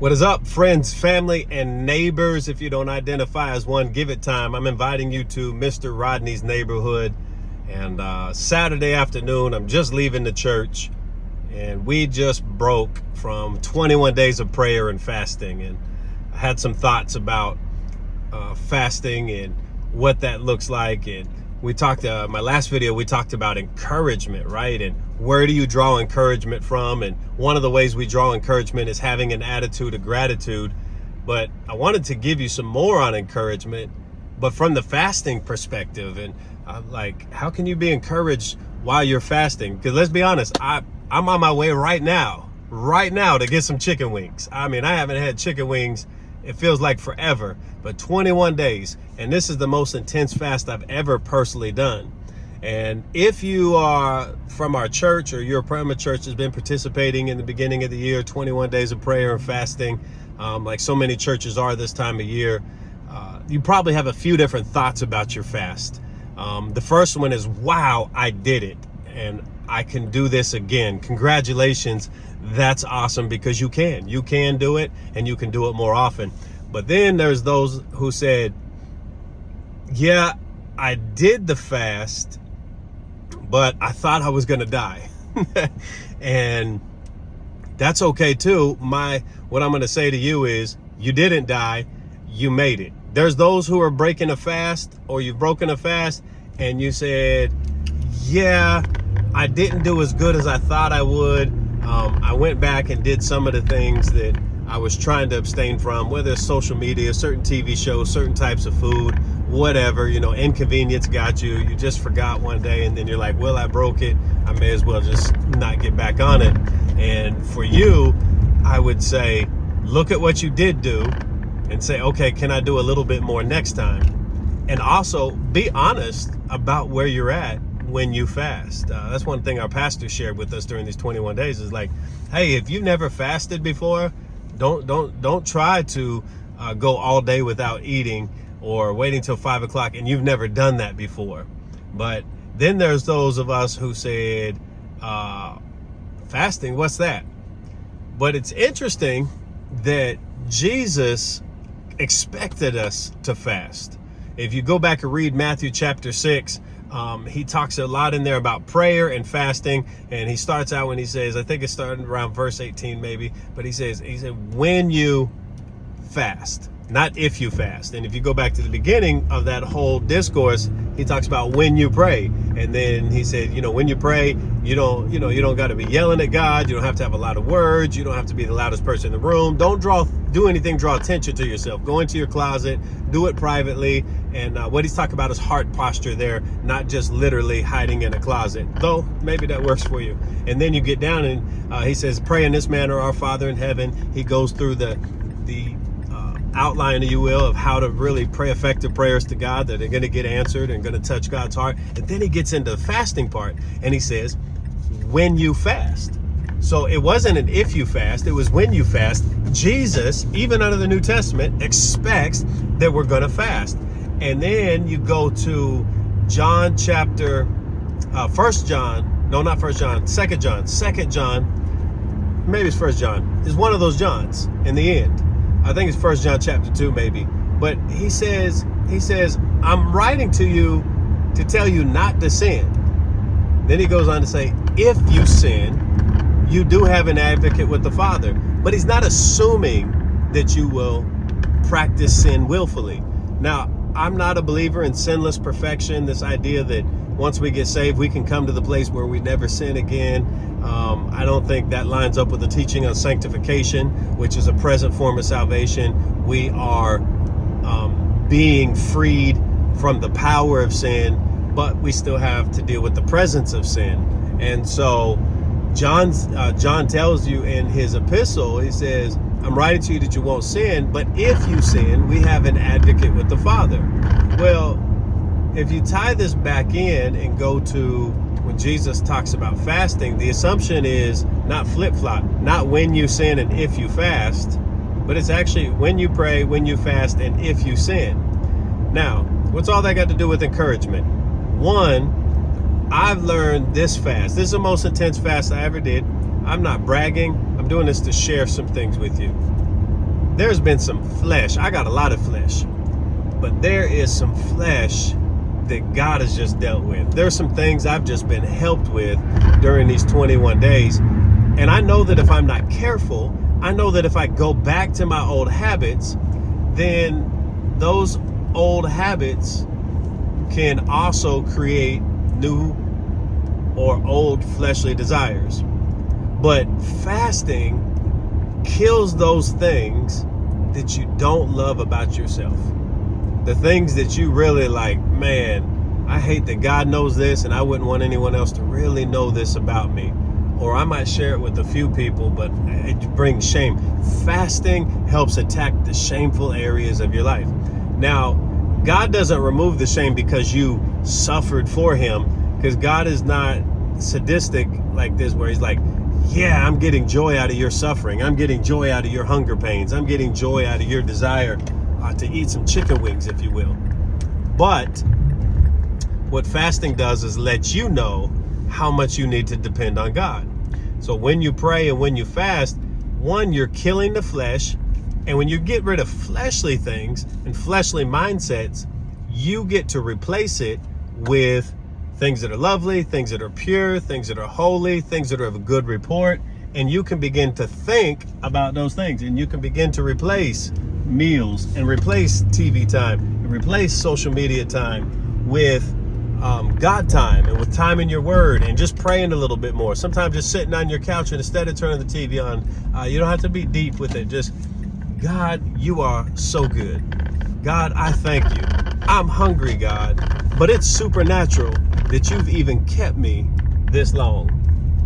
What is up, friends, family, and neighbors? If you don't identify as one, give it time. I'm inviting you to Mr. Rodney's neighborhood. And Saturday afternoon, I'm just leaving the church. And we just broke from 21 days of prayer and fasting. And I had some thoughts about fasting and what that looks like. And we talked, my last video, we talked about encouragement, right? And where do you draw encouragement from? And one of the ways we draw encouragement is having an attitude of gratitude. But I wanted to give you some more on encouragement, but from the fasting perspective. And like, how can you be encouraged while you're fasting? Because let's be honest, I'm on my way right now to get some chicken wings. I mean, I haven't had chicken wings, it feels like forever, but 21 days. And this is the most intense fast I've ever personally done. And if you are from our church, or you're from a church that's been participating in the beginning of the year, 21 days of prayer and fasting, like so many churches are this time of year, you probably have a few different thoughts about your fast. The first one is, wow, I did it. And I can do this again. Congratulations. That's awesome, because you can do it, and you can do it more often. But then there's those who said, yeah, I did the fast, but I thought I was going to die. And that's okay too. What I'm going to say to you is, you didn't die, you made it. There's those who are breaking a fast, or you've broken a fast, and you said, yeah, I didn't do as good as I thought I would. I went back and did some of the things that I was trying to abstain from, whether it's social media, certain TV shows, certain types of food, whatever, inconvenience got you. You just forgot one day, and then you're like, well, I broke it. I may as well just not get back on it. And for you, I would say, look at what you did do and say, okay, can I do a little bit more next time? And also be honest about where you're at when you fast. That's one thing our pastor shared with us during these 21 days is like, hey, if you've never fasted before, don't try to go all day without eating or waiting till 5 o'clock, and you've never done that before. But then there's those of us who said, fasting, what's that? But it's interesting that Jesus expected us to fast. If you go back and read Matthew chapter 6, he talks a lot in there about prayer and fasting. And he starts out when he says, I think it's starting around verse 18 maybe, but he said, when you fast, not if you fast. And if you go back to the beginning of that whole discourse, he talks about when you pray. And then he said, when you pray, you don't got to be yelling at God. You don't have to have a lot of words. You don't have to be the loudest person in the room. Don't draw attention to yourself. Go into your closet, do it privately. And what he's talking about is heart posture there, not just literally hiding in a closet, though maybe that works for you. And then you get down and he says, pray in this manner, our Father in heaven. He goes through the outline, if you will, of how to really pray effective prayers to God that are going to get answered and going to touch God's heart. And then he gets into the fasting part, and he says, when you fast. So it wasn't an if you fast, it was when you fast. Jesus, even under the New Testament, expects that we're going to fast. And then you go to John chapter, 2 John, maybe it's 1 John. It's one of those Johns in the end. I think it's 1 John chapter 2 maybe. But he says, I'm writing to you to tell you not to sin. Then he goes on to say, if you sin, you do have an advocate with the Father. But he's not assuming that you will practice sin willfully. Now, I'm not a believer in sinless perfection, this idea that once we get saved, we can come to the place where we never sin again. I don't think that lines up with the teaching on sanctification, which is a present form of salvation. We are being freed from the power of sin, but we still have to deal with the presence of sin. And so John tells you in his epistle, he says, I'm writing to you that you won't sin, but if you sin, we have an advocate with the Father. Well, if you tie this back in and go to when Jesus talks about fasting, the assumption is not flip-flop, not when you sin and if you fast, but it's actually when you pray, when you fast, and if you sin. Now, what's all that got to do with encouragement? One, I've learned this fast. This is the most intense fast I ever did. I'm not bragging. I'm doing this to share some things with you. there's been some flesh. I got a lot of flesh, but there is some flesh that God has just dealt with. There's some things I've just been helped with during these 21 days. And I know that if I'm not careful, I know that if I go back to my old habits, then those old habits can also create new or old fleshly desires. But fasting kills those things that you don't love about yourself. The things that you really like, man, I hate that God knows this and I wouldn't want anyone else to really know this about me. Or I might share it with a few people, but it brings shame. Fasting helps attack the shameful areas of your life. Now, God doesn't remove the shame because you suffered for him, because God is not sadistic like this, where he's like, yeah, I'm getting joy out of your suffering. I'm getting joy out of your hunger pains. I'm getting joy out of your desire to eat some chicken wings, if you will. But what fasting does is let you know how much you need to depend on God. So when you pray and when you fast, one, you're killing the flesh. And when you get rid of fleshly things and fleshly mindsets, you get to replace it with things that are lovely, things that are pure, things that are holy, things that are of a good report. And you can begin to think about those things, and you can begin to replace meals and replace TV time and replace social media time with God time and with time in your word and just praying a little bit more. Sometimes just sitting on your couch and instead of turning the TV on, you don't have to be deep with it. Just, God, you are so good. God, I thank you. I'm hungry, God, but it's supernatural that you've even kept me this long.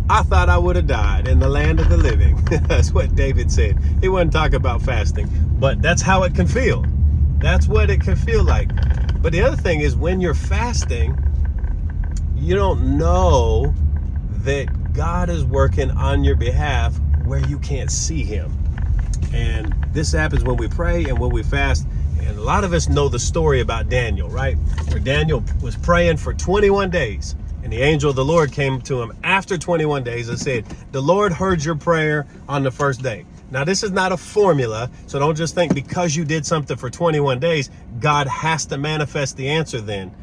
I thought I would have died in the land of the living. That's what David said. He wasn't talking about fasting, but that's how it can feel. That's what it can feel like. But the other thing is, when you're fasting, you don't know that God is working on your behalf where you can't see him. And this happens when we pray and when we fast. And a lot of us know the story about Daniel, right? Where Daniel was praying for 21 days. And the angel of the Lord came to him after 21 days and said, the Lord heard your prayer on the first day. Now, this is not a formula, so don't just think because you did something for 21 days, God has to manifest the answer then.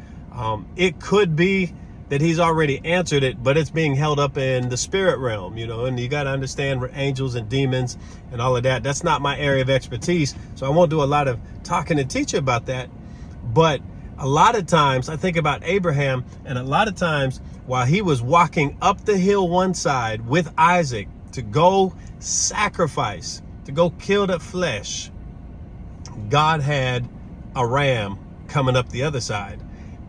It could be that he's already answered it, but it's being held up in the spirit realm, you know, and you got to understand angels and demons and all of that. That's not my area of expertise, so I won't do a lot of talking and teaching about that. But a lot of times I think about Abraham, and a lot of times while he was walking up the hill one side with Isaac to go sacrifice, to go kill the flesh, God had a ram coming up the other side.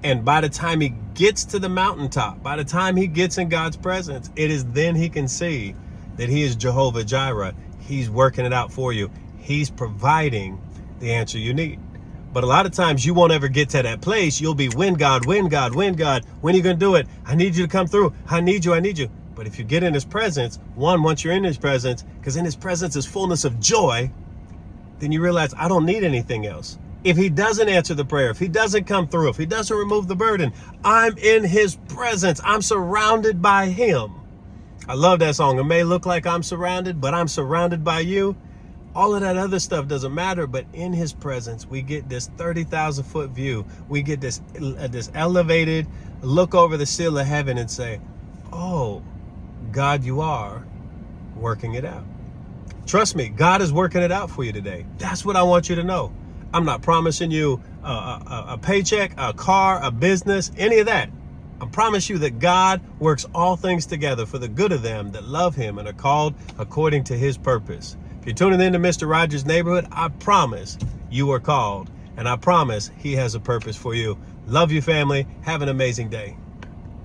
And by the time he gets to the mountaintop, by the time he gets in God's presence, it is then he can see that he is Jehovah Jireh. He's working it out for you. He's providing the answer you need. But a lot of times you won't ever get to that place. You'll be, when God, when God, when God, when are you going to do it? I need you to come through. I need you. I need you. But if you get in his presence, once you're in his presence, because in his presence is fullness of joy, then you realize I don't need anything else. If he doesn't answer the prayer, if he doesn't come through, if he doesn't remove the burden, I'm in his presence. I'm surrounded by him. I love that song. It may look like I'm surrounded, but I'm surrounded by you. All of that other stuff doesn't matter, but in his presence, we get this 30,000 foot view. We get this elevated look over the seal of heaven and say, oh, God, you are working it out. Trust me, God is working it out for you today. That's what I want you to know. I'm not promising you a paycheck, a car, a business, any of that. I promise you that God works all things together for the good of them that love him and are called according to his purpose. If you're tuning in to Mr. Rogers' Neighborhood, I promise you are called, and I promise he has a purpose for you. Love you, family. Have an amazing day.